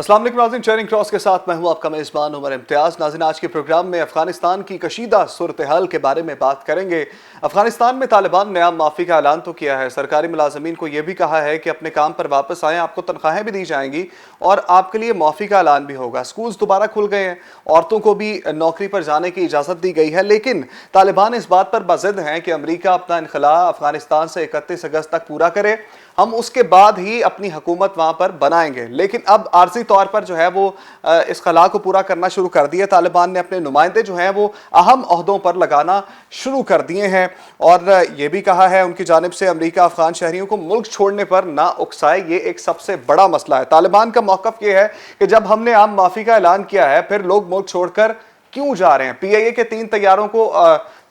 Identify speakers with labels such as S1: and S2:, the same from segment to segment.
S1: अस्सलाम वालेकुम नाज़रीन, चेयरिंग क्रॉस के साथ मैं हूं आपका मेज़बान उमर इम्तियाज़। नाज़रीन, आज के प्रोग्राम में अफगानिस्तान की कशीदा सूरत हाल के बारे में बात करेंगे। अफगानिस्तान में तालिबान ने आम माफ़ी का ऐलान तो किया है। सरकारी मुलाजमीन को यह भी कहा है कि अपने काम पर वापस आएँ, आपको तनख्वाहें भी दी जाएंगी और आपके लिए माफ़ी का ऐलान भी होगा। स्कूल्स दोबारा खुल गए हैं, औरतों को भी नौकरी पर जाने की इजाज़त दी गई है, लेकिन तालिबान इस बात पर बाज़िद हैं कि अमरीका अपना इनखला अफगानिस्तान से 31 अगस्त तक पूरा करे, हम उसके बाद ही अपनी हुकूमत वहां पर बनाएंगे। लेकिन अब आर्जी तौर पर जो है वो इस खला को पूरा करना शुरू कर दिया। तालिबान ने अपने नुमाइंदे जो हैं वो अहम ओहदों पर लगाना शुरू कर दिए हैं और ये भी कहा है उनकी जानिब से अमरीका अफगान शहरियों को मुल्क छोड़ने पर ना उकसाए, ये एक सबसे बड़ा मसला है। तालिबान का मौकफ ये है कि जब हमने आम माफी का ऐलान किया है फिर लोग मुल्क छोड़कर क्यों जा रहे हैं। PIA के 3 तैयारों को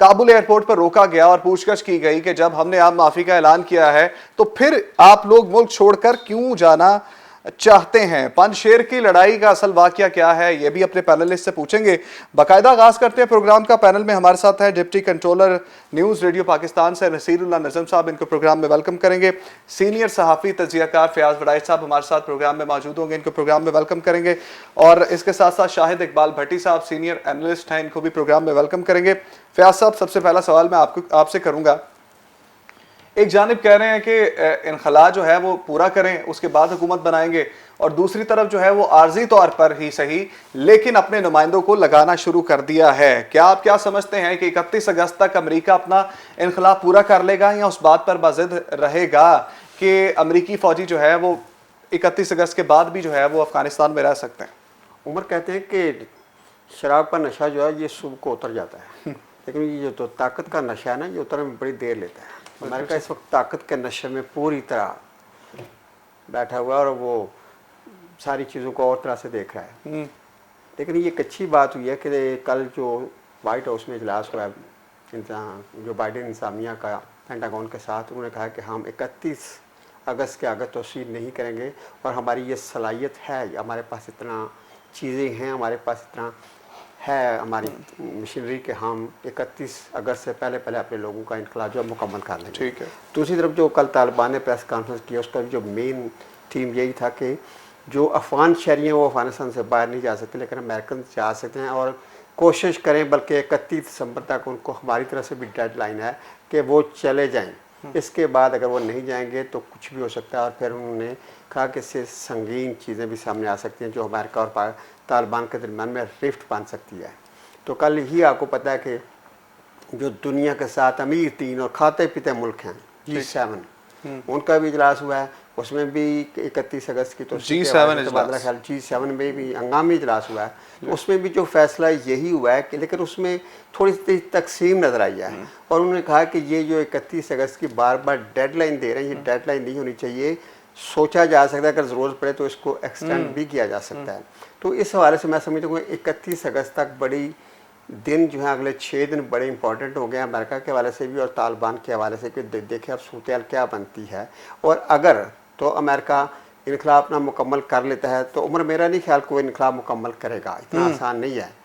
S1: काबुल एयरपोर्ट पर रोका गया और पूछताछ की गई कि जब हमने आम माफी का ऐलान किया है तो फिर आप लोग मुल्क छोड़कर क्यों जाना चाहते हैं। पंजशेर की लड़ाई का असल वाकया क्या है, यह भी अपने पैनलिस्ट से पूछेंगे। बाकायदा आगाज करते हैं प्रोग्राम का। पैनल में हमारे साथ है deputy controller news radio Pakistan से नसीरुल्लाह नजम साहब, इनको प्रोग्राम में वेलकम करेंगे। सीनियर सहाफ़ी तजियाकार फयाज वड़ाई साहब हमारे साथ प्रोग्राम में मौजूद होंगे, इनको प्रोग्राम में वेलकम करेंगे। और इसके साथ साथ शाहिद इकबाल भट्टी साहब सीनियर एनालिस्ट हैं, इनको भी प्रोग्राम में वेलकम करेंगे। फयाज साहब, सबसे पहला सवाल मैं आपसे करूंगा। एक जानिब कह रहे हैं कि इनखला जो है वो पूरा करें, उसके बाद हुकूमत बनाएंगे, और दूसरी तरफ जो है वो आर्जी तौर पर ही सही लेकिन अपने नुमाइंदों को लगाना शुरू कर दिया है। क्या आप क्या समझते हैं कि 31 अगस्त तक अमेरिका अपना इनखला पूरा कर लेगा या उस बात पर बाजिद रहेगा कि अमेरिकी फौजी जो है वो 31 अगस्त के बाद भी जो है वो अफगानिस्तान में रह सकते हैं?
S2: उमर कहते हैं कि शराब का नशा जो है ये सुबह को उतर जाता है, लेकिन ये जो तो ताकत का नशा है ना, ये उतरने में बड़ी देर लेता है। अमेरिका इस वक्त ताकत के नशे में पूरी तरह बैठा हुआ है और वो सारी चीज़ों को और तरह से देख रहा है। लेकिन ये एक अच्छी बात हुई है कि कल जो वाइट हाउस में इजलास हुआ है जो बाइडेन इंतजामिया का पेंटागन के साथ, उन्होंने कहा कि हम 31 अगस्त के आगे तोसील नहीं करेंगे और हमारी ये सलाहियत है, हमारे पास इतना चीज़ें हैं, हमारे पास इतना है हमारी मशीनरी के हम 31 अगस्त से पहले अपने लोगों का इनकला जो मुकम्मल कर लेंगे।
S1: ठीक है।
S2: दूसरी तरफ जो कल तालिबान ने प्रेस कॉन्फ्रेंस किया, उसका जो मेन थीम यही था कि जो अफगान शहरी हैं वो अफगानिस्तान से बाहर नहीं जा सकते, लेकिन अमेरिकन जा सकते हैं और कोशिश करें, बल्कि 31 दिसंबर तक उनको हमारी तरफ से भी डेडलाइन है कि वो चले जाएँ। इसके बाद अगर वो नहीं जाएंगे तो कुछ भी हो सकता है। और फिर उन्होंने कहा कि इससे संगीन चीज़ें भी सामने आ सकती हैं जो अमेरिका और तालिबान के दरमियान में रिफ्ट बन सकती है। तो कल ही आपको पता है कि जो दुनिया के 7 अमीर 3 और खाते पीते मुल्क हैं G7, उनका भी इजलास हुआ है, उसमें भी 31 अगस्त की तो G7 में भी हंगामी इजलास हुआ है। तो उसमें भी जो फैसला यही हुआ है कि लेकिन उसमें थोड़ी सी तकसीम नज़र आई है और उन्होंने कहा कि ये जो 31 अगस्त की बार बार डेडलाइन दे रहे हैं, ये डेडलाइन नहीं होनी चाहिए, सोचा जा सकता है, अगर ज़रूरत पड़े तो इसको एक्सटेंड भी किया जा सकता है। तो इस हवाले से मैं समझता हूँ 31 अगस्त तक बड़ी दिन जो है, अगले 6 दिन बड़े इंपॉर्टेंट हो गए हैं अमेरिका के हवाले से भी और तालिबान के हवाले से कि देखें अब सूरत क्या बनती है। और अगर तो अमेरिका इनखला अपना मुकम्मल कर लेता है तो उम्र मेरा नहीं ख्याल कोई इनखला मुकम्मल करेगा, इतना आसान नहीं है।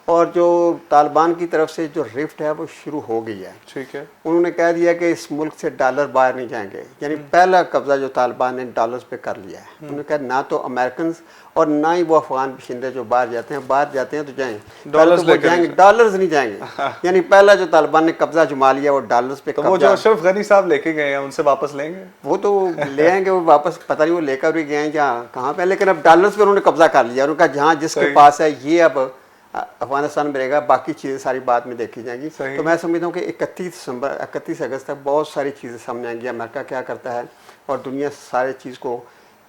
S2: और जो तालिबान की तरफ से जो रिफ्ट है वो शुरू हो गई है।
S1: ठीक है।
S2: उन्होंने कह दिया कि इस मुल्क से डॉलर बाहर नहीं जाएंगे, यानी पहला कब्जा जो तालिबान ने डॉलर्स पे कर लिया है। उन्होंने कहा ना तो अमेरिकन और ना ही वो अफगान बशिंदे जो बाहर जाते हैं तो जाएंगे
S1: डॉलर्स
S2: तो जाएंगे, डॉलर्स नहीं जाएंगे। यानी पहला जो तालिबान ने कब्जा जमा लिया वो डॉलर्स पे।
S1: तो वो जो अशरफ गनी साहब लेके गए हैं उनसे वापस लेंगे?
S2: वो तो ले आएंगे, वो वापस पता नहीं वो लेकर भी गए हैं जहाँ कहाँ पे, लेकिन अब डॉलर्स पे उन्होंने कब्जा कर लिया। उन्होंने कहा जहाँ जिसके पास है ये अब अफगानिस्तान में रहेगा, बाकी चीज़ें सारी बाद में देखी जाएंगी। तो मैं समझता हूँ कि 31 अगस्त तक बहुत सारी चीज़ें सामने आएंगी, अमेरिका क्या करता है और दुनिया सारे चीज़ को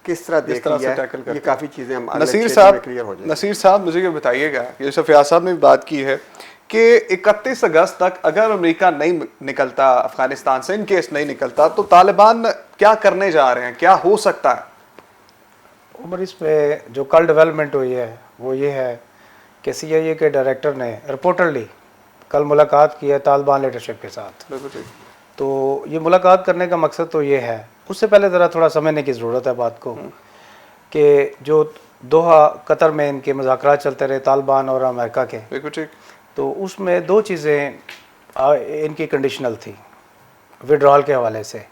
S2: किस तरह देख रही है, ये काफ़ी चीज़ें
S1: नसीर साहब क्लियर हो जाएंगी। नसीर साहब, मुझे ये बताइएगा, जैसे फयाज साहब ने भी बात की है कि 31 अगस्त तक अगर अमेरिका नहीं निकलता अफगानिस्तान से, इन केस नहीं निकलता, तो तालिबान क्या करने जा रहे हैं, क्या हो सकता है?
S3: उमर, इसमें जो कल डेवलपमेंट हुई है वो ये है कि CIA के डायरेक्टर ने रिपोर्टरली कल मुलाकात की है तालिबान लीडरशिप के साथ। तो ये मुलाकात करने का मकसद तो ये है, उससे पहले ज़रा थोड़ा समझने की ज़रूरत है बात को कि जो दोहा कतर में इनके मुज़ाकरात चलते रहे तालिबान और अमेरिका के, तो उसमें 2 चीज़ें इनकी कंडीशनल थी विड्रॉल के हवाले से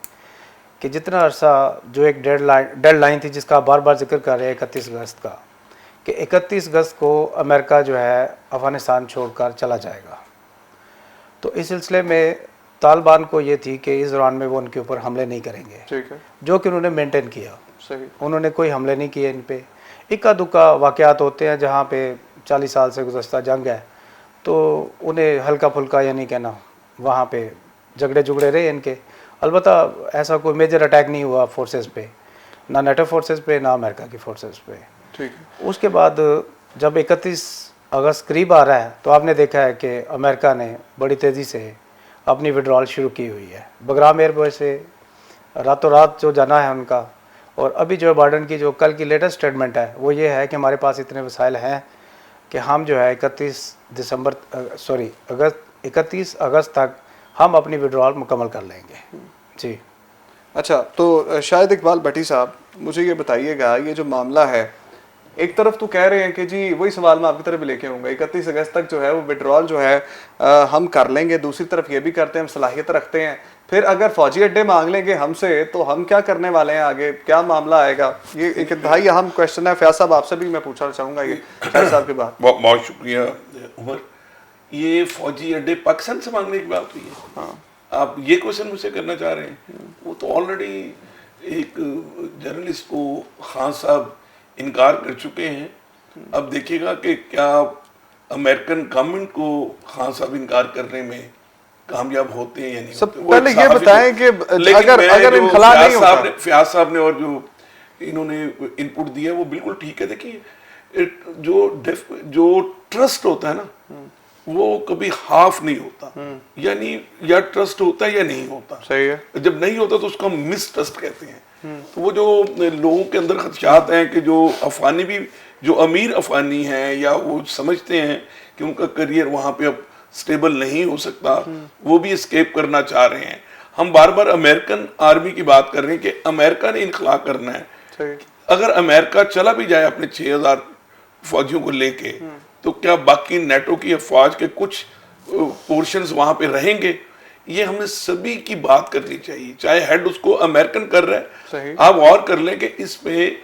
S3: कि जितना अरसा जो एक डेडलाइन थी जिसका बार बार जिक्र कर रहे हैं 31 अगस्त का, कि 31 अगस्त को अमेरिका जो है अफ़गानिस्तान छोड़कर चला जाएगा। तो इस सिलसिले में तालिबान को ये थी कि इस दौरान में वो उनके ऊपर हमले नहीं करेंगे,
S1: ठीक है,
S3: जो कि उन्होंने मेंटेन किया।
S1: सही,
S3: उन्होंने कोई हमले नहीं किए इन पे। इक्का दुक्का वाक़यात होते हैं जहाँ पे 40 साल से गुज़श्ता जंग है, तो उन्हें हल्का फुल्का यानी कहना वहाँ पे झगड़े जुगड़े रहे इनके। अलबत्ता ऐसा कोई मेजर अटैक नहीं हुआ फोर्सेस पे, ना नेटो फोर्सेस पे ना अमेरिका की फोर्सेस पे।
S1: ठीक है।
S3: उसके बाद जब 31 अगस्त करीब आ रहा है तो आपने देखा है कि अमेरिका ने बड़ी तेज़ी से अपनी विड्रॉल शुरू की हुई है। बगराम एयरबेस से रातों रात जो जाना है उनका। और अभी जो बाइडेन की जो कल की लेटेस्ट स्टेटमेंट है वो ये है कि हमारे पास इतने वसाइल हैं कि हम जो है 31 अगस्त तक हम अपनी विड्रॉल मुकम्मल कर लेंगे। जी
S1: अच्छा, तो शाहिद इकबाल भट्टी साहब, मुझे ये बताइएगा, ये जो मामला है, एक तरफ तो कह रहे हैं कि जी वही सवाल मैं आपकी तरफ भी लेके आऊँगा, 31 अगस्त तक जो है वो विड्रॉल जो है हम कर लेंगे। दूसरी तरफ ये भी करते हैं हम सलाहियत रखते हैं, फिर अगर फौजी अड्डे मांग लेंगे हमसे तो हम क्या करने वाले हैं, आगे क्या मामला आएगा? ये एक इंतहाई अहम क्वेश्चन है। फयाज साहब आपसे भी मैं पूछना चाहूँगा ये शाहिद साहब के बाद।
S4: बहुत शुक्रिया उमर। ये फौजी अड्डे पाकिस्तान से मांगने की बात हुई है।
S1: हाँ,
S4: आप ये क्वेश्चन मुझसे करना चाह रहे हैं? वो तो ऑलरेडी एक जर्नलिस्ट को खान साहब इनकार कर चुके हैं। अब देखिएगा कि क्या अमेरिकन गवर्नमेंट को खान साहब इनकार करने में कामयाब होते हैं या नहीं।
S1: सब पहले ये बताएं कि अगर इनखला नहीं होता,
S4: फयाज साहब ने और जो इन्होंने इनपुट दिया वो बिल्कुल ठीक है। देखिए जो ट्रस्ट होता है ना वो कभी हाफ नहीं होता, यानी या ट्रस्ट होता है या नहीं होता।
S1: सही है।
S4: जब नहीं होता तो उसको मिस ट्रस्ट कहते हैं। तो वो जो लोगों के अंदर खदशात हैं कि जो अफगानी भी जो अमीर अफगानी हैं या वो समझते हैं कि उनका करियर वहाँ पे अब स्टेबल नहीं हो सकता, वो भी एस्केप करना चाह रहे हैं। हम बार बार अमेरिकन आर्मी की बात कर रहे हैं कि अमेरिका ने इनखला करना है।
S1: सही।
S4: अगर अमेरिका चला भी जाए अपने 6000 फौजियों को लेके, तो क्या बाकी नेटो की अफवाज के कुछ पोर्शंस वहां पे रहेंगे? ये हमें सभी की बात करनी चाहिए, चाहे हेड उसको अमेरिकन कर रहा
S1: सही।
S4: है। आप और कर लें कि इसमें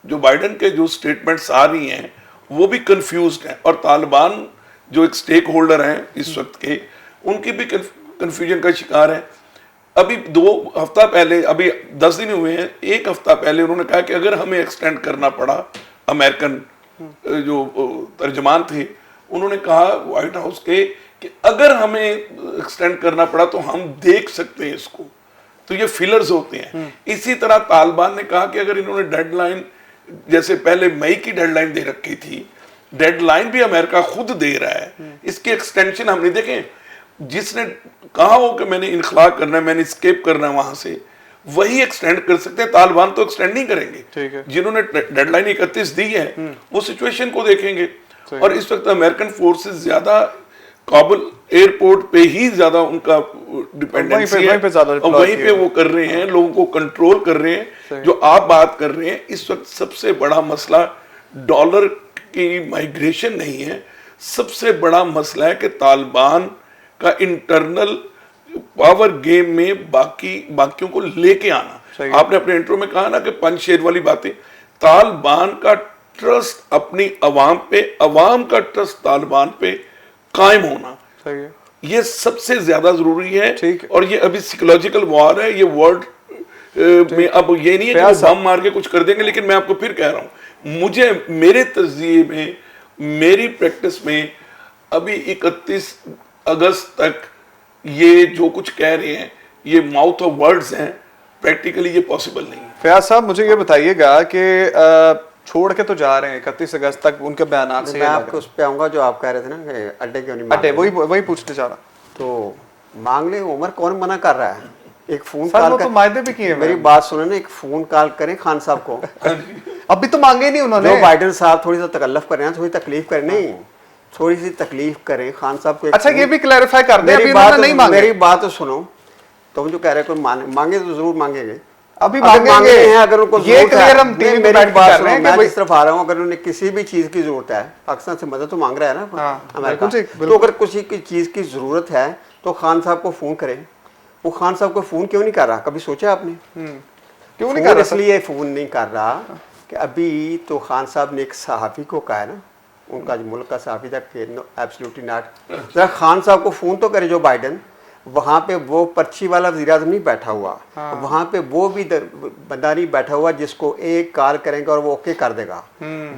S4: जो बाइडेन के जो स्टेटमेंट्स आ रही हैं वो भी कंफ्यूज्ड हैं, और तालिबान जो एक स्टेक होल्डर हैं इस वक्त के, उनकी भी कंफ्यूजन का शिकार है। अभी 2 हफ्ता पहले, अभी 10 दिन हुए हैं, 1 हफ्ता पहले उन्होंने कहा कि अगर हमें एक्सटेंड करना पड़ा, अमेरिकन जो तर्जमान थे उन्होंने कहा व्हाइट हाउस के कि अगर हमें एक्सटेंड करना पड़ा तो हम देख सकते हैं इसको। तो ये फिलर्स होते हैं। इसी तरह तालिबान ने कहा कि अगर इन्होंने डेडलाइन, जैसे पहले मई की डेडलाइन दे रखी थी, डेडलाइन भी अमेरिका खुद दे रहा है, इसकी एक्सटेंशन हम नहीं देखें। जिसने कहा हो कि मैंने इनखला करना है, मैंने एस्केप करना है वहां से, वही एक्सटेंड कर सकते हैं। तालिबान तो एक्सटेंड नहीं करेंगे।
S1: ठीक है।
S4: जिन्होंने डेडलाइन 31 दी है वो सिचुएशन को देखेंगे। और इस वक्त अमेरिकन फोर्सेस ज्यादा काबुल एयरपोर्ट पे ही ज्यादा उनका डिपेंडेंसी है, और वहीं पे वो कर रहे हैं, लोगों को कंट्रोल कर रहे हैं। जो आप बात कर रहे हैं, इस वक्त सबसे बड़ा मसला डॉलर की माइग्रेशन नहीं है, सबसे बड़ा मसला है कि तालिबान का इंटरनल पावर गेम में बाकियों को लेके आना। आपने अपने इंट्रो में कहा ना कि पंचशेर वाली बातें, तालिबान का ट्रस्ट अपनी अवाम पे, अवाम का ट्रस्ट तालिबान पे कायम होना,
S1: सही है,
S4: ये सबसे ज्यादा जरूरी है।
S1: ठीक है।
S4: और ये अभी साइकोलॉजिकल वॉर है, ये वर्ल्ड में अब ये नहीं है कि बम मार के कुछ कर देंगे। लेकिन मैं आपको फिर कह रहा हूं, मुझे मेरे तज्जिए में, मेरी प्रैक्टिस में अभी 31 अगस्त तक ये जो कुछ कह रहे हैं ये माउथ ऑफ वर्ड्स हैं, प्रैक्टिकली ये पॉसिबल नहीं है।
S1: फयाज साहब, मुझे ये बताइएगा कि छोड़ के तो जा रहे हैं 31 अगस्त तक, उनके बयान से
S2: मैं आपको उस पे आऊंगा जो आप कह रहे थे ना कि अड्डे क्यों नहीं
S1: अड्डे, वही पूछने चाह रहा।
S2: तो मांग ले उमर, कौन मना कर रहा है? एक फोन
S1: सर,
S2: कॉल
S1: वो तो मायदे भी किए।
S2: मेरी बात सुने ना, एक फोन कॉल करें खान साहब को।
S1: अभी तो मांगे नहीं उन्होंने।
S2: जो बाइडेन साहब थोड़ी सा तकल्लुफ कर रहे हैं, थोड़ी तकलीफ करें, नहीं थोड़ी सी तकलीफ करें खान साहब को।
S1: अच्छा, ये भी क्लैरिफाई कर दे, अभी उन्होंने नहीं मांगे।
S2: मेरी बात तो सुनो, तुम जो कह रहे हो मांगे तो जरूर मांगेंगे,
S1: अभी मांगेंगे
S2: हैं अगर उनको
S1: ये क्लियर हम टीवी पे बैठ कर रहे हैं कि
S2: मैं इस तरफ आ रहा हूं, अगर उन्हें किसी भी चीज की जरूरत है, पाकिस्तान से मदद तो मांग रहा है ना अमेरिका, तो अगर किसी की चीज की जरूरत है तो खान साहब को फोन करें। वो खान साहब को फोन क्यों नहीं कर रहा, कभी सोचा आपने?
S1: क्यों नहीं कर रहा?
S2: इसलिए फोन नहीं कर रहा कि अभी तो खान साहब ने एक सहाफ़ी को कहा है ना, उनका जो मुल्क का सहाफ़ी था कि नो एब्सोल्युटली नॉट, ज़रा खान साहब को फ़ोन तो करे जो बाइडन, वहाँ पे वो पर्ची वाला वज़ीर-ए-आज़म नहीं बैठा हुआ, वहाँ पे वो भी बंदा नहीं बैठा हुआ जिसको एक कॉल करेंगे और वो ओके कर देगा।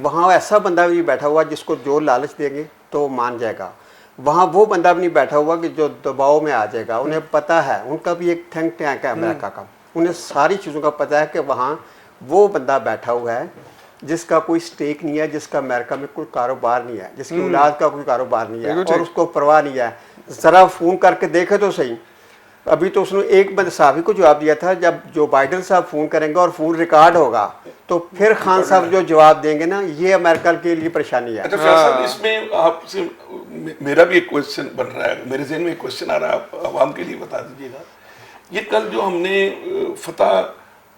S2: वहाँ ऐसा बंदा भी नहीं बैठा हुआ जिसको जो लालच देंगे तो वो मान जाएगा। वहाँ वो बंदा भी नहीं बैठा हुआ कि जो दबाव में आ जाएगा। उन्हें पता है, उनका भी एक थिंक टैंक है अमेरिका का, उन्हें सारी चीज़ों का पता है कि वहाँ वो बंदा बैठा हुआ है जिसका कोई स्टेक नहीं है, जिसका अमेरिका में कोई कारोबार नहीं है, जिसकी औलाद का कोई कारोबार नहीं है और उसको परवाह नहीं है। ज़रा फ़ोन करके देखे तो सही। अभी तो उसने एक बंद साहब को जवाब दिया था, जब जो बाइडन साहब फ़ोन करेंगे और फ़ोन रिकॉर्ड होगा तो फिर खान साहब जो जवाब देंगे ना, ये अमेरिका के लिए परेशानी है।
S4: अच्छा साहब, इसमें आपसे मेरा भी एक क्वेश्चन बन रहा है, मेरे जहन में एक क्वेश्चन आ रहा है, आप आवाम के लिए बता दीजिएगा। ये कल जो हमने फतह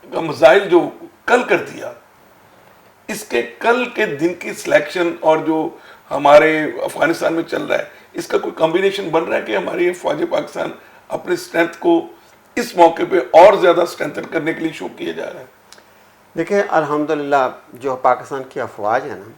S4: का मिसाइल जो कल कर दिया, इसके कल के दिन की सिलेक्शन और जो हमारे अफगानिस्तान में चल रहा है, इसका कोई कॉम्बिनेशन बन रहा है कि हमारी फौज पाकिस्तान अपने स्ट्रेंथ को इस मौके पे और ज़्यादा स्ट्रेंथन करने के लिए शो किया जा रहा है?
S2: देखिए अल्हम्दुलिल्लाह जो पाकिस्तान की अफवाज है ना,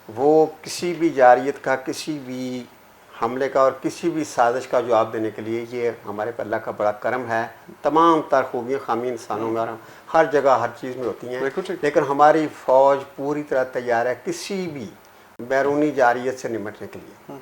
S2: वो किसी भी जारियत का, किसी भी हमले का और किसी भी साजिश का जवाब देने के लिए, ये हमारे पे अल्लाह का बड़ा करम है। तमाम तर खूबियाँ खामी इंसानों में हर जगह हर चीज़ में होती हैं, लेकिन हमारी फ़ौज पूरी तरह तैयार है किसी भी बैरूनी जारियत से निपटने के लिए।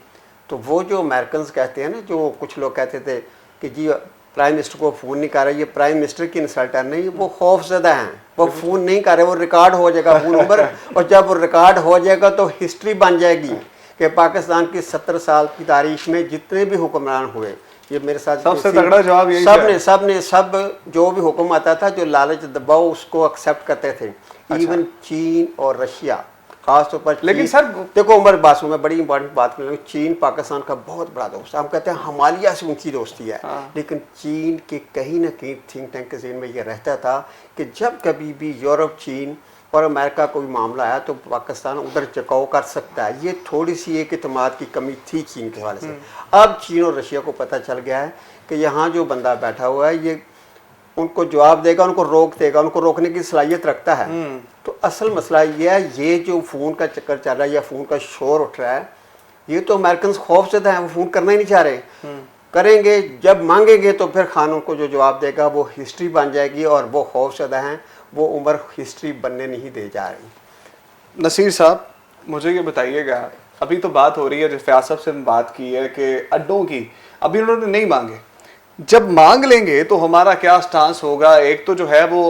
S2: तो वो जो अमेरिकन कहते हैं ना, जो कुछ लोग कहते थे कि जी प्राइम मिनिस्टर को फ़ोन नहीं कर रहा, ये प्राइम मिनिस्टर की इंसल्टर नहीं, वो खौफज़दा हैं, वो फ़ोन नहीं कर रहे, वो रिकॉर्ड हो जाएगा फ़ोन नंबर और जब वो रिकॉर्ड हो जाएगा तो हिस्ट्री बन जाएगी कि पाकिस्तान की 70 साल की तारीख में जितने भी हुक्मरान हुए, ये मेरे साथ
S1: सबसे तगड़ा जवाब यही
S2: सब जो भी हुक्म आता था, जो लालच दबाव उसको एक्सेप्ट करते थे। इवन चीन और रशिया खास तौर पर।
S1: लेकिन सर
S2: देखो उमर बासु में बड़ी इंपॉर्टेंट बात कर, चीन पाकिस्तान का बहुत बड़ा दोस्त है। हम कहते हैं हिमालय से ऊंची दोस्ती है, लेकिन चीन के कहीं ना कहीं थिंक टैंक के ज़हन में ये रहता था कि जब कभी भी यूरोप, चीन और अमेरिका कोई मामला आया तो पाकिस्तान उधर झुकाव कर सकता है। ये थोड़ी सी एक इत्मीनान की कमी थी चीन के हवाले से। अब चीन और रशिया को पता चल गया है कि यहाँ जो बंदा बैठा हुआ है ये उनको जवाब देगा, उनको रोक देगा, उनको रोकने की सलाहियत रखता है। तो असल मसला ये है, ये जो फ़ोन का चक्कर चल रहा है या फ़ोन का शोर उठ रहा है, ये तो अमेरिकन खौफज़दा हैं, वो फ़ोन करना ही नहीं चाह रहे। करेंगे जब मांगेंगे तो फिर खान उनको जो जवाब देगा वो हिस्ट्री बन जाएगी और वो खौफज़दा हैं, वो उम्र हिस्ट्री बनने नहीं दे जा रही।
S1: नसीर साहब मुझे ये बताइएगा, अभी तो बात हो रही है, जिस फयाज साहब से हम बात की है कि अड्डों की, अभी उन्होंने नहीं मांगे, जब मांग लेंगे तो हमारा क्या स्टांस होगा? एक तो जो है वो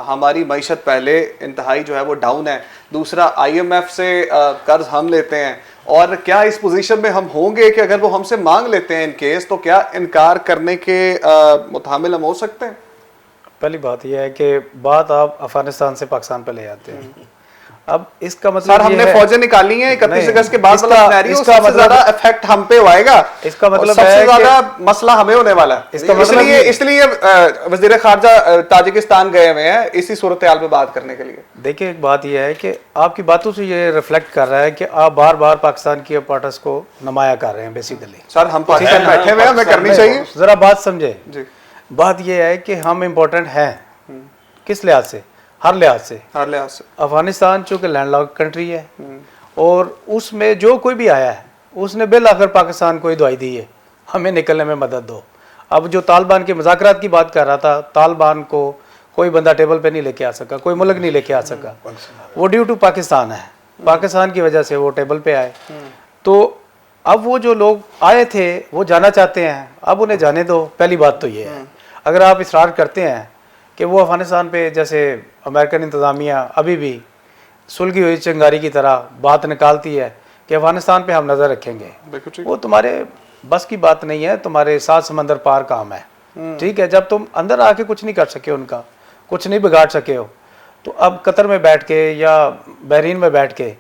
S1: हमारी मईशत पहले इंतहाई जो है वो डाउन है, दूसरा IMF से कर्ज हम लेते हैं, और क्या इस पोजीशन में हम होंगे कि अगर वो हमसे मांग लेते हैं इन केस, तो क्या इनकार करने के मुतामिल हम हो सकते हैं?
S3: पहली बात यह है कि बात आप अफगानिस्तान से पाकिस्तान पे ले आते हैं। अब इसका मतलब
S1: सर हमने फौजें निकाली हैं 31 अगस्त के बाद, सबसे ज्यादा इफेक्ट हम पे होएगा,
S3: इसका मतलब
S1: सबसे ज्यादा मसला हमें होने वाला है। इसका मतलब इसलिए वजीर खारजा ताजिकिस्तान गए हुए हैं इसी सूरत हाल पे बात करने के लिए।
S3: देखिए एक बात यह है कि आपकी बातों से ये रिफ्लेक्ट कर रहा है कि आप बार बार पाकिस्तान की अपार्टस को नुमाया कर रहे हैं बेसिकली।
S1: सर हम पाकिस्तान बैठे हुए हैं, हमें करनी चाहिए।
S3: जरा बात समझे, बात यह है कि हम इम्पोर्टेंट हैं किस लिहाज से? हर लिहाज से। अफगानिस्तान चूँकि लैंडलॉक्ड कंट्री है और उसमें जो कोई भी आया है उसने बिल आखिर पाकिस्तान को ही दुआई दी है, हमें निकलने में मदद दो। अब जो तालिबान के मुज़ाकरात की बात कर रहा था, तालिबान को कोई बंदा टेबल पे नहीं लेके आ सका, कोई मुल्क नहीं लेके आ सका, वो ड्यू टू पाकिस्तान है, पाकिस्तान की वजह से वो टेबल पे आए। तो अब वो जो लोग आए थे वो जाना चाहते हैं, अब उन्हें जाने दो। पहली बात तो ये है, अगर आप इसरार करते हैं कि वो अफगानिस्तान पे जैसे अमेरिकन इंतज़ामिया अभी भी सुलगी हुई चिंगारी की तरह बात निकालती है कि अफगानिस्तान पे हम नज़र रखेंगे, वो तुम्हारे बस की बात नहीं है, तुम्हारे 7 समंदर पार काम है। ठीक है, जब तुम अंदर आके कुछ नहीं कर सके, उनका कुछ नहीं बिगाड़ सके हो, तो अब कतर में बैठ के या बहरीन में बैठ के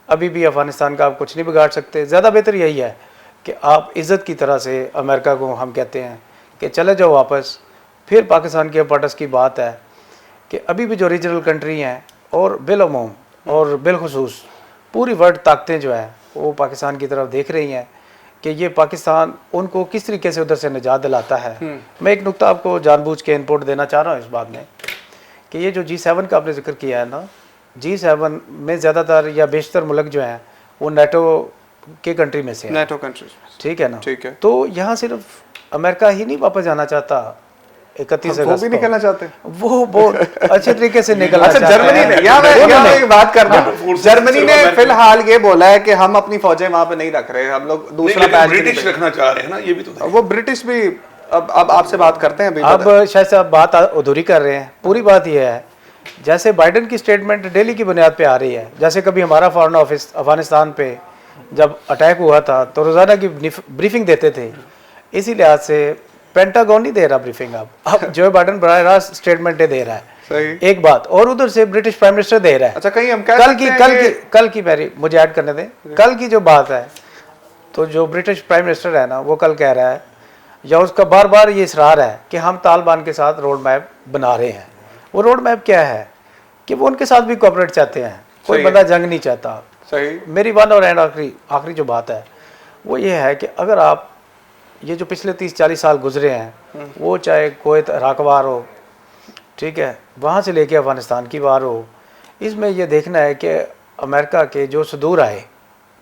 S3: अभी भी अफगानिस्तान का आप कुछ नहीं बिगाड़ सकते। ज़्यादा बेहतर यही है कि आप इज़्ज़त की तरह से अमेरिका को हम कहते हैं कि चले जाओ वापस। फिर पाकिस्तान की अपार्टस की बात है कि अभी भी जो रीजनल कंट्री हैं और बिलअमूम और बिलखुसूस पूरी वर्ल्ड ताकतें जो है वो पाकिस्तान की तरफ देख रही हैं कि ये पाकिस्तान उनको किस तरीके से उधर से निजात दिलाता है। मैं एक नुक्ता आपको जानबूझ के इनपुट देना चाह रहा हूँ इस बात में कि ये जो G7 का आपने जिक्र किया है ना, G7 में ज़्यादातर या बेशतर मुल्क जो हैं वो NATO के कंट्री में से हैं,
S1: नेटो कंट्रीज।
S3: ठीक है ना।
S1: ठीक है।
S3: तो यहाँ सिर्फ अमेरिका ही नहीं वापस जाना चाहता 31
S1: वो
S3: अगस्त
S1: भी
S3: को।
S1: निकलना चाहते हैं।
S3: वो बहुत अच्छे तरीके से निकलना
S1: अच्छा,
S3: चाहते
S1: जर्मनी
S3: हैं।
S1: ने, यहाँ मैं एक बात करता हूँ,
S4: forces
S1: जर्मनी ने
S4: सिर्फ
S1: फिलहाल ये बोला है कि हम अपनी फौजें वहां पे नहीं रख रहे, हम लोग दूसरा पैच
S4: ब्रिटिश रखना चाह रहे हैं ना, ये भी तो देखो।
S1: वो ब्रिटिश भी अब आपसे बात करते हैं अभी।
S3: अब शायद से आप बात अधूरी कर रहे हैं। पूरी बात यह है, जैसे बाइडन की स्टेटमेंट डेली की बुनियाद पे आ रही है, जैसे कभी हमारा फॉरेन ऑफिस अफगानिस्तान पे जब अटैक हुआ था तो रोज़ाना की ब्रीफिंग देते थे, इसी लिहाज से पेंटागन नहीं दे रहा ब्रीफिंग। अब जो बाइडन बराह रास्त स्टेटमेंटें दे रहा है,
S1: सही।
S3: एक बात, और उधर से ब्रिटिश प्राइम मिनिस्टर दे रहा है।
S1: अच्छा, कहीं हम कह
S3: कल
S1: सकते
S3: की
S1: हैं
S3: कल
S1: कि-
S3: की कल की मेरी मुझे ऐड करने दें। कल की जो बात है, तो जो ब्रिटिश प्राइम मिनिस्टर है ना, वो कल कह रहा है, या उसका बार बार ये इसरार है कि हम तालिबान के साथ रोड मैप बना रहे हैं। वो रोड मैप क्या है कि वो उनके साथ भी कोऑपरेट चाहते हैं, कोई
S1: सही
S3: बंदा जंग नहीं चाहता।
S1: सही।
S3: मेरी वन और एंड आखिरी जो बात है वो ये है कि अगर आप ये जो पिछले 30-40 साल गुजरे हैं, वो चाहे कुवैत इराक वार हो, ठीक है, वहाँ से लेके अफगानिस्तान की वार हो, इसमें ये देखना है कि अमेरिका के जो सदूर आए,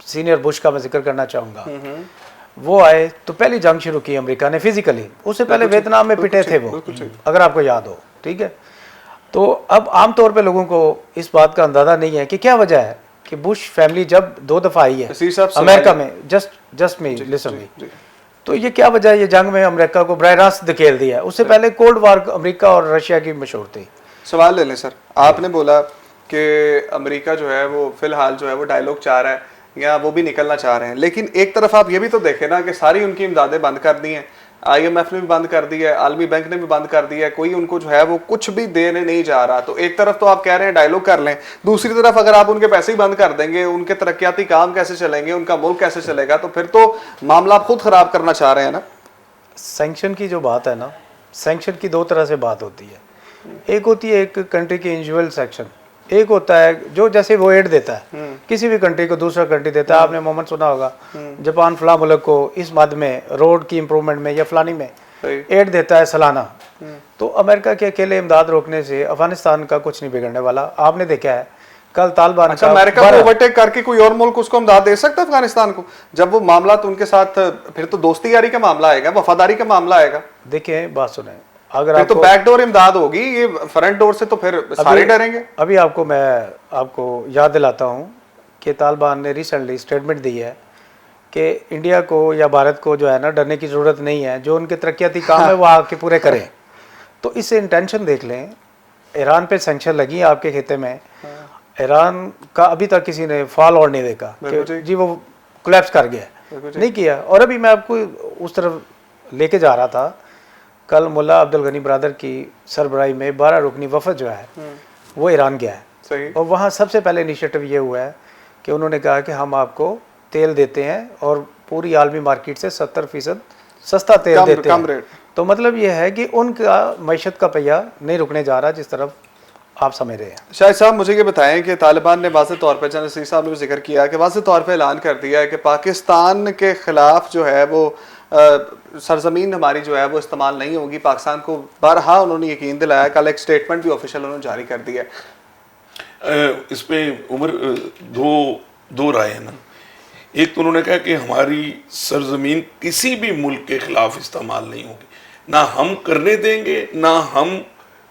S3: सीनियर बुश का मैं जिक्र करना चाहूँगा, वो आए तो पहली जंग शुरू की अमेरिका ने फिजिकली, उससे पहले वियतनाम में पिटे थे वो, अगर आपको याद हो, ठीक है। तो अब आमतौर पे लोगों को इस बात का अंदाज़ा नहीं है कि क्या वजह है कि बुश फैमिली जब 2 दफ़ा आई है
S1: नसीर साहब,
S3: अमेरिका में, जस्ट मी लिसन मी, तो ये क्या वजह है ये जंग में अमेरिका को बराह रास्त धकेल दिया है। उससे पहले कोल्ड वार अमेरिका और रशिया की मशहूर थी।
S1: सवाल ले लें सर, आपने बोला कि अमेरिका जो है वो फिलहाल जो है वो डायलॉग चाह रहा है या वो भी निकलना चाह रहे हैं, लेकिन एक तरफ आप ये भी तो देखें ना कि सारी उनकी इमदादें बंद कर दी हैं, IMF ने भी बंद कर दी है, आलमी बैंक ने भी बंद कर दिया है, कोई उनको जो है वो कुछ भी देने नहीं जा रहा। तो एक तरफ तो आप कह रहे हैं डायलॉग कर लें, दूसरी तरफ अगर आप उनके पैसे ही बंद कर देंगे, उनके तरक्याती काम कैसे चलेंगे, उनका मुल्क कैसे चलेगा, तो फिर तो मामला आप खुद खराब करना चाह रहे हैं ना।
S3: सैंक्शन की जो बात है ना, सैंक्शन की 2 तरह से बात होती है। एक होती है एक कंट्री की इंडिविजुअल सेक्शन, एक होता है जो जैसे वो एड देता है किसी भी कंट्री को, दूसरा कंट्री देता है। आपने मोमेंट सुना होगा, जापान फला मुल्क को इस मद में रोड की इंप्रूवमेंट में या फलानी में एड देता है सालाना। तो अमेरिका के अकेले इमदाद रोकने से अफगानिस्तान का कुछ नहीं बिगड़ने वाला। आपने देखा है कल तालिबान
S1: अच्छा, अमेरिका को ओवरटेक करके कोई और मुल्क उसको इमदाद दे सकता है अफगानिस्तान को? जब वो मामला तो उनके साथ फिर तो दोस्ती यारी का मामला आएगा, वफादारी का मामला आएगा।
S3: देखिए बात सुने, अगर
S1: फिर तो बैकडोर इमदाद होगी, ये फ्रंट डोर से तो फिर सारे डरेंगे।
S3: अभी मैं आपको याद दिलाता हूँ कि तालिबान ने रिसेंटली स्टेटमेंट दी है कि इंडिया को या भारत को जो है ना डरने की ज़रूरत नहीं है, जो उनके तरक्याती काम है वो आके पूरे करें। तो इससे इंटेंशन देख लें, ईरान पे सैंक्शन लगी है आपके खेते में, ईरान का अभी तक किसी ने फॉल और नहीं देखा कि जी वो कोलैप्स कर गया, नहीं किया। और अभी मैं आपको उस तरफ लेके जा रहा था, कल मुल्ला अब्दुल गनी ब्रदर की सरबराही में 12 रुकनी वफद जो है वो ईरान गया है।
S1: सही।
S3: और वहाँ सबसे पहले इनिशिएटिव ये हुआ है कि उन्होंने कहा कि हम आपको तेल देते हैं और पूरी आलमी मार्केट से 70% सस्ता तेल देते हैं।
S1: रेट।
S3: तो मतलब ये है कि उनका मईशत का पहिया नहीं रुकने जा रहा जिस तरफ आप समझ रहे हैं।
S1: शाहिद साहब, मुझे ये बताएं कि तालिबान ने वाज़ेह तौर पर, जैसे नसीर साहब ने भी जिक्र किया कि वाज़ेह तौर पर ऐलान कर दिया है कि पाकिस्तान के खिलाफ जो है वो सरजमीन हमारी जो है वो इस्तेमाल नहीं होगी। पाकिस्तान को बारहा उन्होंने यकीन दिलाया, कल एक स्टेटमेंट भी ऑफिशियल उन्होंने जारी कर दिया है।
S4: इस पे उम्र दो राय है ना। एक तो उन्होंने कहा कि हमारी सरजमीन किसी भी मुल्क के खिलाफ इस्तेमाल नहीं होगी, ना हम करने देंगे ना हम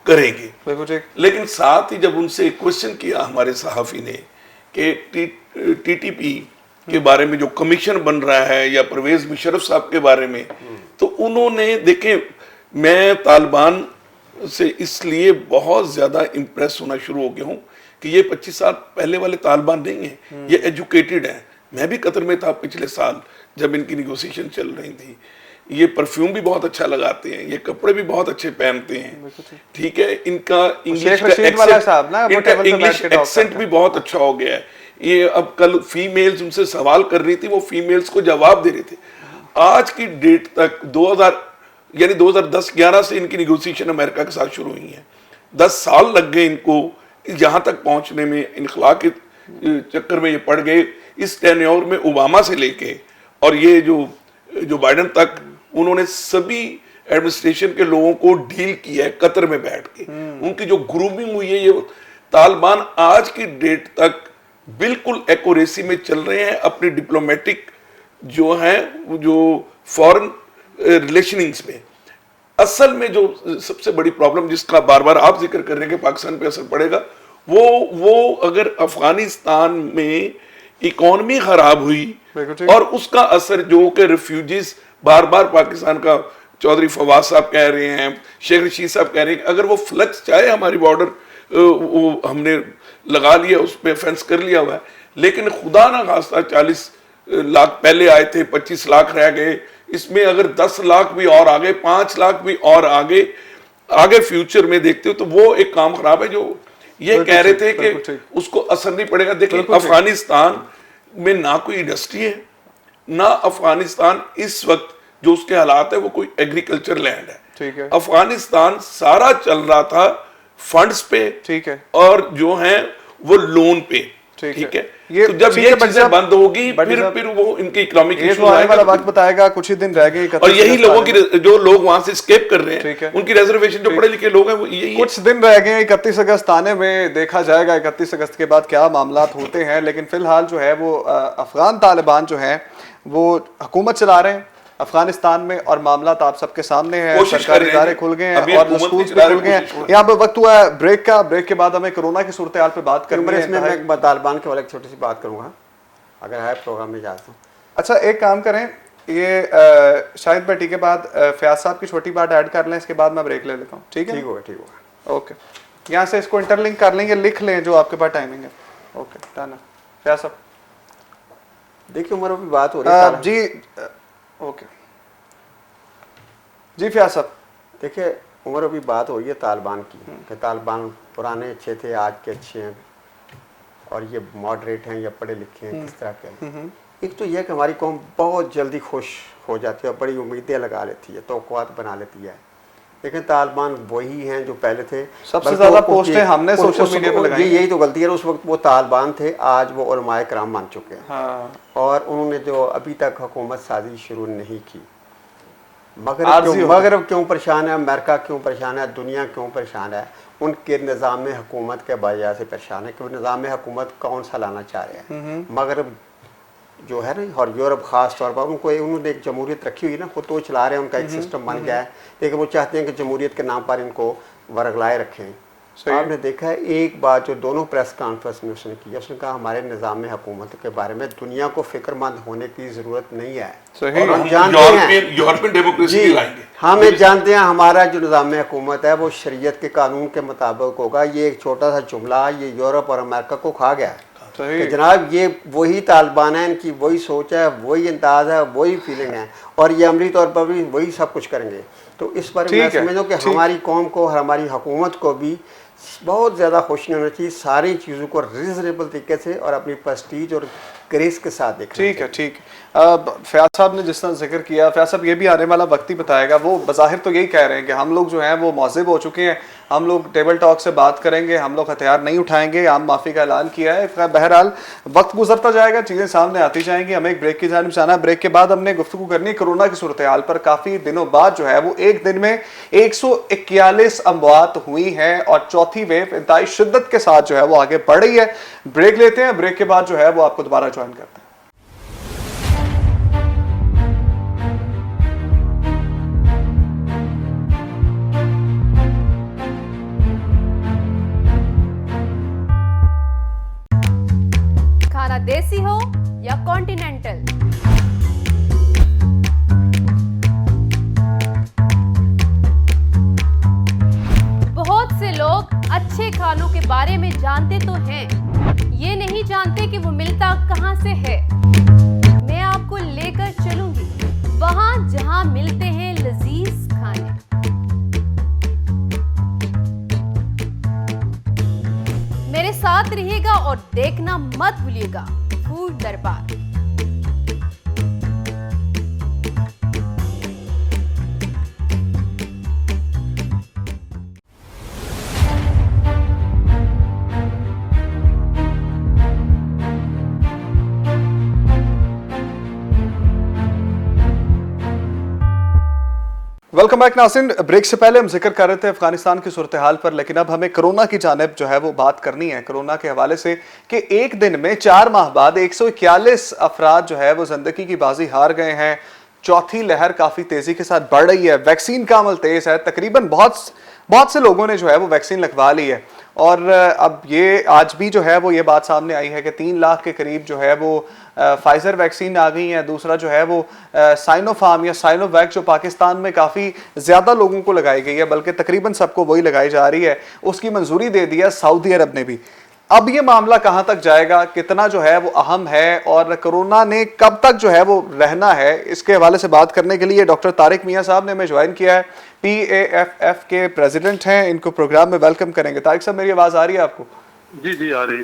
S4: करेंगे।
S1: बिल्कुल ठीक।
S4: लेकिन साथ ही जब उनसे एक क्वेश्चन किया हमारे सहाफ़ी ने कि TTP के बारे में जो कमीशन बन रहा है या परवेज मुशर्रफ साहब के बारे में, तो उन्होंने, देखें, मैं तालिबान से इसलिए बहुत ज़्यादा इम्प्रेस होना शुरू हो गया हूँ कि ये 25 साल पहले वाले तालिबान नहीं हैं, ये एजुकेटेड हैं। मैं भी कतर में था पिछले साल जब इनकी निगोसिएशन चल रही थी। ये परफ्यूम भी बहुत अच्छा लगाते हैं, ये कपड़े भी बहुत अच्छे पहनते हैं, ठीक है। इनका इंग्लिश एक्सेंट भी बहुत अच्छा हो गया है। ये अब कल फीमेल्स उनसे सवाल कर रही थी, वो फीमेल्स को जवाब दे रहे थे। आज की डेट तक 2010-11 से इनकी निगोसिएशन अमेरिका के साथ शुरू हुई है। 10 साल लग गए इनको यहाँ तक पहुँचने में, इनखला के चक्कर में ये पड़ गए। इस टेन्योर में ओबामा से लेके और ये जो बाइडन तक, उन्होंने सभी एडमिनिस्ट्रेशन के लोगों को डील किया है कतर में बैठ के। उनकी जो ग्रूमिंग हुई है, ये तालिबान आज की डेट तक बिल्कुल एक्यूरेसी में चल रहे हैं अपनी डिप्लोमेटिक जो है, जो फॉरेन रिलेशनिंग्स में। असल में जो सबसे बड़ी प्रॉब्लम जिसका बार बार आप जिक्र कर रहे हैं कि पाकिस्तान पे असर पड़ेगा, वो अगर अफगानिस्तान में इकोनॉमी खराब हुई और उसका असर जो कि रिफ्यूजीज बार बार पाकिस्तान का चौधरी फवाद साहब कह रहे हैं, शेख रशीद साहब कह रहे हैं, अगर वो फ्लक्स चाहे हमारी बॉर्डर वो हमने लगा लिया, उस पर फेंस कर लिया हुआ है, लेकिन खुदा ना खास्ता 40 लाख पहले आए थे, 25 लाख रह गए, इसमें अगर 10 लाख भी और आगे, 5 लाख भी और आगे फ्यूचर में देखते हो तो वो एक काम खराब है। जो ये कह रहे थे कि उसको असर नहीं पड़ेगा, देखिए अफगानिस्तान में ना कोई इंडस्ट्री है, ना अफगानिस्तान इस वक्त जो उसके हालात है वो कोई एग्रीकल्चर लैंड है।
S1: ठीक है।
S4: अफगानिस्तान सारा चल रहा था फंड्स पे,
S1: ठीक है,
S4: और जो है वो लोन पे। ठीक है,
S1: ये
S4: तो जब ये चीजें बंद होगी फिर वो इनकी इकोनॉमिक इशू
S1: आने वाला वक्त बताएगा, कुछ ही दिन रह गए।
S4: और यही लोगों की जो लोग वहां से एस्केप कर रहे हैं, उनकी रिजर्वेशन जो पढ़े लिखे लोग हैं वो यही
S1: कुछ दिन रह गए 31 अगस्त आने में, देखा जाएगा 31 अगस्त के बाद क्या मामला होते हैं। लेकिन फिलहाल जो है वो अफगान तालिबान जो है वो हुकूमत चला रहे हैं अफगानिस्तान में, और मामला आप सबके सामने है। सरकारी इदारे खुल गए हैं और स्कूल भी खुल गए हैं। यहाँ पे वक्त हुआ है ब्रेक का। ब्रेक के बाद हमें कोरोना की सूरत हाल पे बात करनी है।
S2: इसमें मैं तालिबान के वाले एक छोटी सी बात करूंगा, अगर है प्रोग्राम में जाता हूँ।
S1: अच्छा, एक काम करें, ये शाहिद भट्टी के बाद फयाज साहब की छोटी बात ऐड कर लें, इसके बाद मैं ब्रेक ले लेता हूँ। ठीक है,
S2: ठीक होगा।
S1: ओके, यहाँ से इसको इंटरलिंक कर लेंगे, लिख लें जो आपके पास टाइमिंग है। ओके, डन है। फयाज साहब
S2: देखिए उम्र भी बात हो रही है
S1: जी। ओके जी फयाज साहब,
S2: देखिए उम्र भी बात हो रही है तालिबान की, कि तालिबान पुराने अच्छे थे, आज के अच्छे हैं, और ये मॉडरेट हैं या पढ़े लिखे हैं, किस तरह के हैं। एक तो यह कि हमारी कौम बहुत जल्दी खुश हो जाती है और बड़ी उम्मीदें लगा लेती है, तौक़ुआत बना लेती है, लेकिन तालिबान वही हैं जो पहले थे।
S1: सबसे ज़्यादा पोस्टें हमने सोशल मीडिया पे लगाई।
S2: यही तो गलती है, उस वक्त वो तालिबान थे, आज वो उलमाए कराम मान चुके हैं।
S1: हाँ।
S2: और उन्होंने जो अभी तक हुकूमत साजी शुरू नहीं की। मगरब क्यों परेशान है, अमेरिका क्यों परेशान है, दुनिया क्यों परेशान है, उनके निज़ाम हुकूमत के वजह से परेशान है कि वो निज़ाम हुकूमत कौन सा लाना चाह रहे हैं। मगरब जो है ना, और यूरोप ख़ास तौर पर, उन्होंने एक जमहूरियत रखी हुई ना, खुद तो चला रहे हैं, उनका एक सिस्टम बन गया है, लेकिन वो चाहते हैं कि जमहूरियत के नाम पर इनको वरगलाए रखें। आपने देखा है एक बात जो दोनों प्रेस कॉन्फ्रेंस में उसने किया, उसने कहा हमारे निज़ाम हुकूमत के बारे में दुनिया को फिक्रमंद होने की ज़रूरत नहीं है।
S4: हम यूरोपियन डेमोक्रेसी लाएंगे।
S2: हम जानते हैं हमारा जो निज़ाम हुकूमत है वो शरीयत के कानून के मुताबिक होगा। ये एक छोटा सा जुमला ये यूरोप और अमेरिका को खा गया है कि जनाब ये वही तालिबान है, इनकी वही सोच है, वही अंदाज है, वही फीलिंग है, और ये अमली तौर पर भी वही सब कुछ करेंगे। तो इस पर मैं समझता हूँ कि हमारी कौम को, हमारी हुकूमत को भी बहुत ज़्यादा खुश नहीं होना चाहिए, सारी चीज़ों को रीजनेबल तरीके से और अपनी प्रेस्टीज और ग्रेस के साथ देखना।
S1: ठीक है, ठीक है। फयाज साहब ने जिस तरह जिक्र किया, फयाज साहब ये भी आने वाला वक्त ही बताएगा। वो बज़ाहिर तो यही कह रहे हैं कि हम लोग जो हैं वो मौज़िब हो चुके हैं, हम लोग टेबल टॉक से बात करेंगे, हम लोग हथियार नहीं उठाएंगे, आम माफ़ी का ऐलान किया है। बहरहाल वक्त गुजरता जाएगा, चीज़ें सामने आती जाएंगी। हमें एक ब्रेक की जानिब जाना है। ब्रेक के बाद हमने गुफ्तगू करनी है कोरोना की सूरत हाल पर। काफ़ी दिनों बाद जो है वो एक दिन में 141 अमवात हुई हैं और चौथी वेव इंतहाई शिद्दत के साथ जो है वो आगे बढ़ रही है। ब्रेक लेते हैं, ब्रेक के बाद जो है वो आपको दोबारा ज्वाइन करते हैं।
S5: खाना देसी हो या कॉन्टिनेंटल, बहुत से लोग अच्छे खानों के बारे में जानते तो हैं, ये नहीं जानते कि वो मिलता कहां से है। मैं आपको लेकर चलूंगी वहां जहां मिलते हैं लजीज खाने। मेरे साथ रहिएगा और देखना मत भूलिएगा फूड दरबार।
S1: वेलकम बैक नाज़रीन। ब्रेक से पहले हम जिक्र कर रहे थे अफगानिस्तान की सूरत हाल पर, लेकिन अब हमें कोरोना की जानिब जो है वो बात करनी है कोरोना के हवाले से कि एक दिन में 4 माह बाद 141 अफराद जो है वो जिंदगी की बाजी हार गए हैं। चौथी लहर काफ़ी तेज़ी के साथ बढ़ रही है, वैक्सीन का अमल तेज़ है, तकरीबन बहुत से लोगों ने जो है वो वैक्सीन लगवा ली है। और अब ये आज भी जो है वो ये बात सामने आई है कि 3 लाख के करीब जो है वो फाइजर वैक्सीन आ गई है। दूसरा जो है वो साइनोफार्म या साइनोवैक जो पाकिस्तान में काफ़ी ज़्यादा लोगों को लगाई गई है, बल्कि तकरीबन सबको वही लगाई जा रही है, उसकी मंजूरी दे दी है सऊदी अरब ने भी। अब ये मामला कहाँ तक जाएगा, कितना जो है वो अहम है और कोरोना ने कब तक जो है वो रहना है, इसके हवाले से बात करने के लिए डॉक्टर तारिक मियाँ साहब ने हमें ज्वाइन किया है। PAFF के प्रेसिडेंट हैं, इनको प्रोग्राम में वेलकम करेंगे। तारिक साहब, मेरी आवाज़ आ रही है आपको?
S6: जी जी आ रही।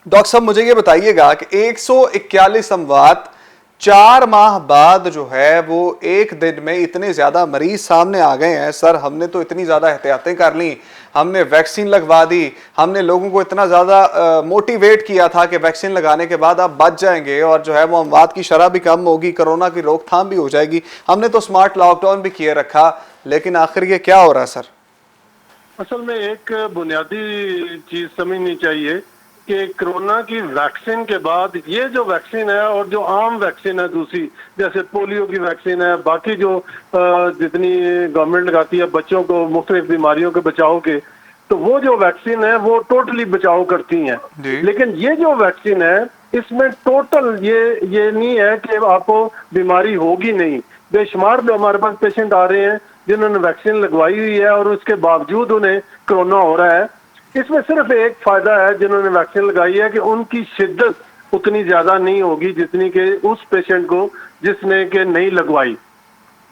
S1: डॉक्टर साहब, मुझे ये बताइएगा कि 141 अमवात 4 माह बाद जो है वो एक दिन में इतने ज्यादा मरीज सामने आ गए हैं। सर, हमने तो इतनी ज्यादा एहतियातें कर ली, हमने वैक्सीन लगवा दी, हमने लोगों को इतना ज्यादा मोटिवेट किया था कि वैक्सीन लगाने के बाद आप बच जाएंगे और जो है वो अमवात की शरह भी कम होगी, कोरोना की रोकथाम भी हो जाएगी। हमने तो स्मार्ट लॉकडाउन भी किए रखा, लेकिन आखिर ये क्या हो रहा है सर?
S6: असल में एक बुनियादी चीज समझनी चाहिए कि कोरोना की वैक्सीन के बाद ये जो वैक्सीन है और जो आम वैक्सीन है दूसरी, जैसे पोलियो की वैक्सीन है, बाकी जो जितनी गवर्नमेंट लगाती है बच्चों को मुख्तलिफ बीमारियों के बचाव के, तो वो जो वैक्सीन है वो टोटली बचाव करती हैं। लेकिन ये जो वैक्सीन है इसमें टोटल ये नहीं है कि आपको बीमारी होगी नहीं। बेशुमार जो हमारे पास पेशेंट आ रहे हैं जिन्होंने वैक्सीन लगवाई हुई है और उसके बावजूद उन्हें कोरोना हो रहा है। इसमें सिर्फ एक फायदा है जिन्होंने वैक्सीन लगाई है कि उनकी शिद्दत उतनी ज्यादा नहीं होगी जितनी कि उस पेशेंट को जिसने के नहीं लगवाई।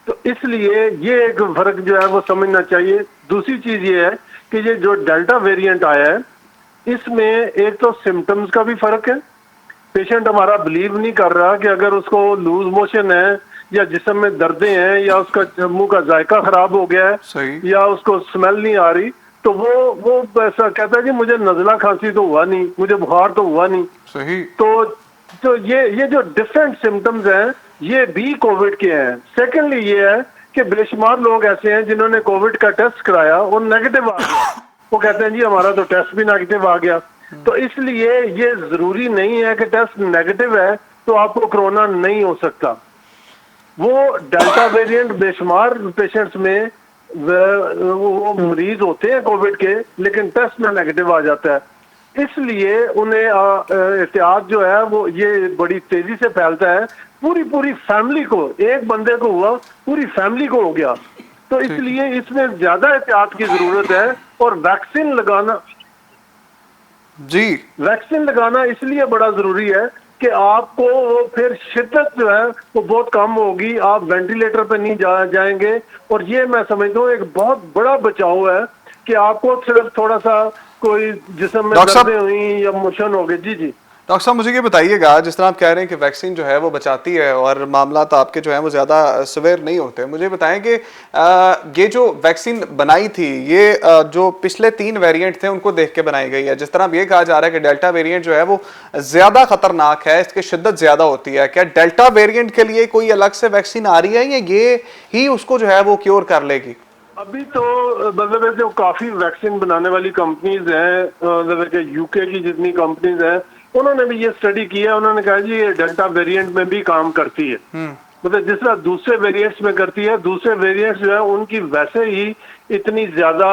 S6: तो इसलिए ये एक फर्क जो है वो समझना चाहिए। दूसरी चीज ये है कि ये जो डेल्टा वेरिएंट आया है इसमें एक तो सिम्टम्स का भी फर्क है। पेशेंट हमारा बिलीव नहीं कर रहा कि अगर उसको लूज मोशन है या जिस्म में दर्दें हैं या उसका मुंह का जायका खराब हो गया है या उसको स्मेल नहीं आ रही, तो वो ऐसा कहता है कि मुझे नजला खांसी तो हुआ नहीं, मुझे बुखार तो हुआ नहीं।
S1: सही।
S6: तो ये जो डिफरेंट सिम्टम्स हैं ये भी कोविड के हैं। सेकेंडली ये है कि बेशुमार लोग ऐसे हैं जिन्होंने कोविड का टेस्ट कराया और नेगेटिव आ गया, वो कहते हैं जी हमारा तो टेस्ट भी नेगेटिव आ गया। तो इसलिए ये जरूरी नहीं है कि टेस्ट नेगेटिव है तो आपको कोरोना नहीं हो सकता। वो डेल्टा वेरिएंट बेशुमार पेशेंट्स में वो मरीज होते हैं कोविड के, लेकिन टेस्ट में नेगेटिव आ जाता है। इसलिए उन्हें एहतियात जो है वो ये बड़ी तेजी से फैलता है। पूरी फैमिली को, एक बंदे को हुआ पूरी फैमिली को हो गया। तो इसलिए इसमें ज्यादा एहतियात की जरूरत है। और वैक्सीन लगाना इसलिए बड़ा जरूरी है कि आपको फिर शिद्दत जो है वो बहुत कम होगी, आप वेंटिलेटर पे नहीं जाएंगे। और ये मैं समझता हूँ एक बहुत बड़ा बचाव है कि आपको सिर्फ थोड़ा सा कोई जिस्म में दर्दें हुई या मोशन हो गए। जी
S1: डॉक्टर साहब, मुझे ये बताइएगा, जिस तरह आप कह रहे हैं कि वैक्सीन जो है वो बचाती है और मामला तो आपके जो है वो ज़्यादा सवेर नहीं होते, मुझे बताएं कि ये जो वैक्सीन बनाई थी ये जो पिछले 3 वेरिएंट थे उनको देख के बनाई गई है। जिस तरह अब ये कहा जा रहा है कि डेल्टा वेरिएंट जो है वो ज़्यादा खतरनाक है, इसकी शिद्दत ज़्यादा होती है, क्या डेल्टा वेरिएंट के लिए कोई अलग से वैक्सीन आ रही है या ये ही उसको जो है वो क्योर कर लेगी?
S6: अभी तो मतलब जो काफ़ी वैक्सीन बनाने वाली कंपनीज हैं, मतलब कि यूके की जितनी कंपनीज हैं उन्होंने भी ये स्टडी किया है। उन्होंने कहा जी ये डेल्टा वेरिएंट में भी काम करती है, मतलब जिस तरह दूसरे वेरिएंट्स में करती है। दूसरे वेरिएंट्स जो है उनकी वैसे ही इतनी ज्यादा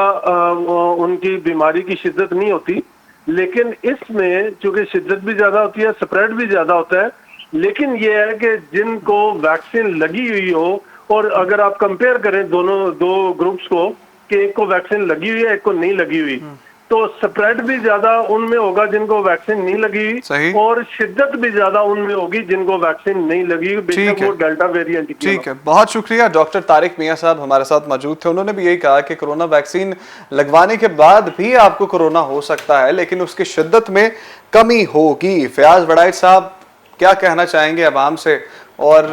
S6: उनकी बीमारी की शिद्दत नहीं होती, लेकिन इसमें चूंकि शिद्दत भी ज्यादा होती है, स्प्रेड भी ज्यादा होता है। लेकिन ये है कि जिनको वैक्सीन लगी हुई हो, और अगर आप कंपेयर करें दो ग्रुप्स को कि एक को वैक्सीन लगी हुई है एक को नहीं लगी हुई, तो स्प्रेड भी ज्यादा उनमें होगा जिनको वैक्सीन नहीं लगी और शिद्दत भी ज्यादा उनमें होगी जिनको वैक्सीन नहीं लगी, बेशक वो डेल्टा वेरिएंट की।
S1: ठीक है, बहुत शुक्रिया। डॉक्टर तारिक मियाँ साहब हमारे साथ मौजूद थे। उन्होंने भी यही कहा कि कोरोना वैक्सीन लगवाने के बाद भी आपको कोरोना हो सकता है, लेकिन उसकी शिद्दत में कमी होगी। फयाज वड़ाइच साहब क्या कहना चाहेंगे आवाम से और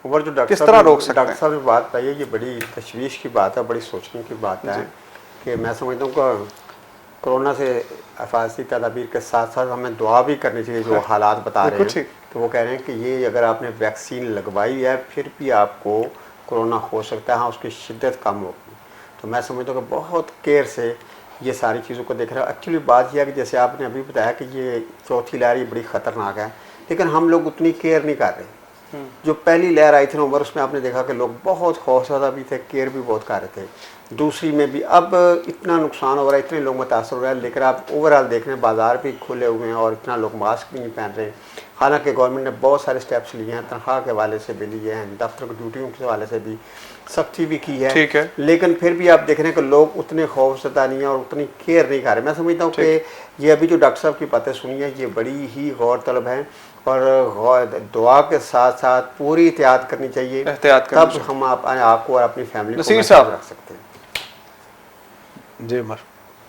S2: जो
S1: किस तरह रोक सकते हैं?
S2: डॉक्टर साहब ने बात बताई है, ये बड़ी तशवीश की बात है, बड़ी सोचने की बात है कि मैं समझता हूँ कि कोरोना से हिफाजती तदाबीर के साथ साथ हमें दुआ भी करनी चाहिए। जो हालात बता रहे हैं तो वो कह रहे हैं कि ये अगर आपने वैक्सीन लगवाई है फिर भी आपको कोरोना हो सकता है, हाँ उसकी शिद्दत कम होगी। तो मैं समझता हूँ कि बहुत केयर से ये सारी चीज़ों को देख रहा है। एक्चुअली बात यह है कि जैसे आपने अभी बताया कि ये चौथी लहर ये बड़ी ख़तरनाक है, लेकिन हम लोग उतनी केयर नहीं कर रहे। जो पहली लहर आई थी नवंबर, उसमें आपने देखा कि लोग बहुत खौफजदा भी थे, केयर भी बहुत कर रहे थे। दूसरी में भी अब इतना नुकसान हो रहा है, इतने लोग मुतासर हो रहे हैं, लेकिन आप ओवरऑल देख रहे हैं बाज़ार भी खुले हुए हैं और इतना लोग मास्क भी नहीं पहन रहे हैं। हालांकि गवर्नमेंट ने बहुत सारे स्टेप्स लिए हैं, तनख्वाह के हवाले से भी लिए हैं, दफ्तर की ड्यूटियों के हवाले से भी सख्ती भी की है,
S1: ठीक है।
S2: लेकिन फिर भी आप देख रहे हैं कि लोग उतने खौफजदा नहीं है और उतनी केयर नहीं कर रहे। मैं समझता हूँ कि ये अभी जो डॉक्टर साहब की बातें सुनी है ये बड़ी ही गौरतलब है, और दुआ के साथ साथ पूरी एहतियात करनी चाहिए,
S1: एहतियात करनी
S2: तब हम आपको और अपनी फैमिली
S1: नसीर
S2: को
S1: साहब
S2: रख सकते हैं।
S3: जी उमर,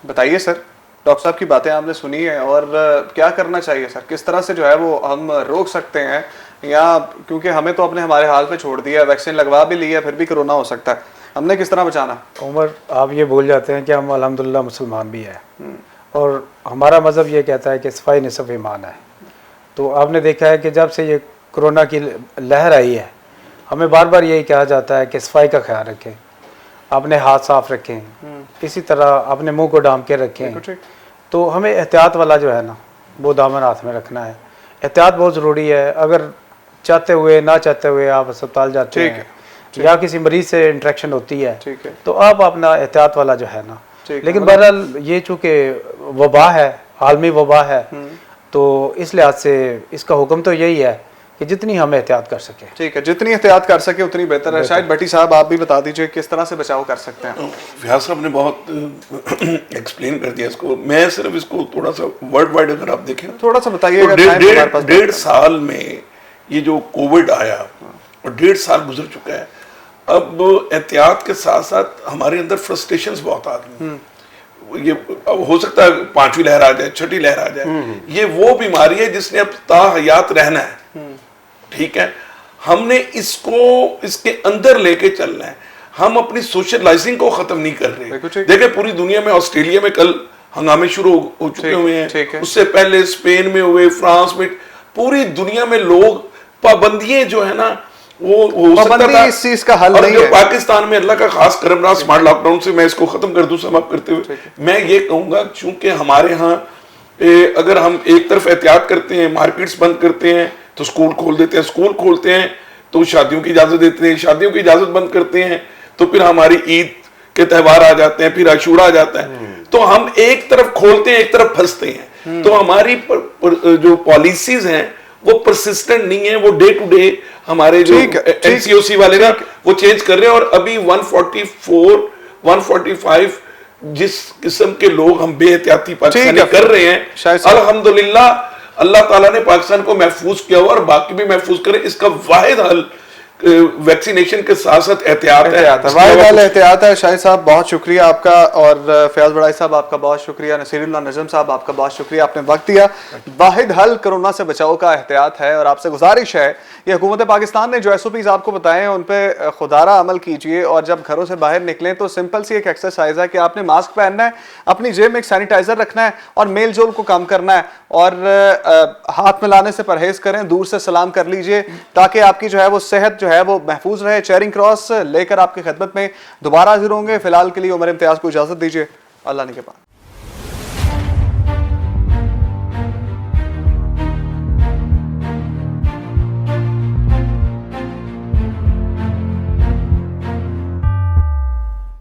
S1: बताइए सर, डॉक्टर साहब की बातें आपने सुनी है और क्या करना चाहिए सर, किस तरह से जो है वो हम रोक सकते हैं, या क्योंकि हमें तो अपने हमारे हाल पे छोड़ दिया, वैक्सीन लगवा भी ली है फिर भी कोरोना हो सकता है, हमने किस तरह बचाना?
S3: उमर आप ये भूल जाते हैं कि हम अल्हम्दुलिल्लाह मुसलमान भी हैं और हमारा मज़हब ये कहता है कि सफाई निसफ़ ईमान है। तो आपने देखा है कि जब से ये कोरोना की लहर आई है, हमें बार बार यही कहा जाता है कि सफाई का ख्याल रखें, अपने हाथ साफ रखें, इसी तरह अपने मुंह को डाम के रखें। तो हमें एहतियात वाला जो है ना वो दामन हाथ में रखना है। एहतियात बहुत ज़रूरी है। अगर चाहते हुए ना चाहते हुए आप अस्पताल जाते हैं या किसी मरीज से इंटरेक्शन होती है, तो आप अपना एहतियात वाला जो है ना, लेकिन बहरहाल ये चूँकि वबा है, आलमी वबा है, तो इस लिहाज से इसका हुक्म तो यही है कि जितनी हम एहतियात कर सके।
S1: ठीक है, जितनी एहतियात कर सके उतनी बेहतर है। शायद भट्टी साहब आप भी बता दीजिए किस तरह से बचाव कर सकते हैं।
S4: व्यास साहब ने बहुत एक्सप्लेन कर दिया इसको, मैं सिर्फ इसको थोड़ा सा वर्ल्ड वाइड अगर आप देखें
S1: थोड़ा सा बताइए।
S4: तो डेढ़ साल में ये जो कोविड आया और 1.5 साल गुजर चुका है, अब एहतियात के साथ साथ हमारे अंदर फ्रस्ट्रेशंस बहुत आ गई। ये अब हो सकता है 5वीं लहर आ जाए, 6ठी लहर आ जाए, ये वो बीमारी है जिसने अब ताहयात रहना है। ठीक है, हमने इसको इसके अंदर लेके चलना है। हम अपनी सोशलाइजिंग को खत्म नहीं कर रहे। देखिए पूरी दुनिया में, ऑस्ट्रेलिया में कल हंगामे शुरू हो चुके हुए हैं, उससे पहले स्पेन में हुए, फ्रांस में, पूरी दुनिया में लोग पाबंदियां जो है ना वो हो सकता था
S1: इस चीज का हल
S4: और
S1: नहीं
S4: जो
S1: है।
S4: पाकिस्तान में अल्लाह का खास करम रहा स्मार्ट लॉकडाउन से, मैं इसको खत्म कर दूं समाप्त करते हुए, मैं ये कहूंगा चूंकि हमारे यहाँ अगर हम एक तरफ एहतियात करते हैं, मार्केट्स बंद करते हैं तो स्कूल खोल देते हैं, स्कूल खोलते हैं तो शादियों की इजाजत देते हैं, शादियों की इजाजत बंद करते हैं तो फिर हमारी ईद के त्यौहार आ जाते हैं, फिर आशूरा आ जाता है। तो हम एक तरफ खोलते हैं, एक तरफ फंसते हैं। तो हमारी जो पॉलिसीज हैं वो परसिस्टेंट नहीं है, वो डे टू डे हमारे जो एनसीओसी वाले ना वो चेंज कर रहे हैं। और अभी 144, 145 जिस किस्म के लोग हम बेहतियाती पाकिस्तानी कर रहे हैं, अल्हम्दुलिल्लाह अल्लाह ताला ने पाकिस्तान को महफूज किया हुआ और बाकी भी महफूज करें। इसका वाहिद हल वैक्सीनेशन के साथ साथ एहतियात है,
S1: वाहिद हल एहतियात है। शाहिद साहब बहुत शुक्रिया आपका, और फयाज बड़ाई साहब आपका बहुत शुक्रिया, नसीरुल्लाह नजम साहब आपका बहुत शुक्रिया, आपने वक्त दिया। वाहिद हल कोरोना से बचाव का एहतियात है और आपसे गुजारिश है ये हुकूमत पाकिस्तान ने जो SOPs आपको बताए हैं उन पर खुदारा अमल कीजिए, और जब घरों से बाहर निकलें तो सिंपल सी एक एक्सरसाइज है कि आपने मास्क पहनना है, अपनी जेब में एक सैनिटाइजर रखना है और मेल जोल को कम करना है, और हाथ मिलाने से परहेज करें, दूर से सलाम कर लीजिए ताकि आपकी जो है वो सेहत जो है वो महफूज रहे। चेयरिंग क्रॉस लेकर आपकी खिदमत में दोबारा हाजिर होंगे। फिलहाल के लिए उमर इम्तियाज को इजाजत दीजिए। अल्लाह ने के पास।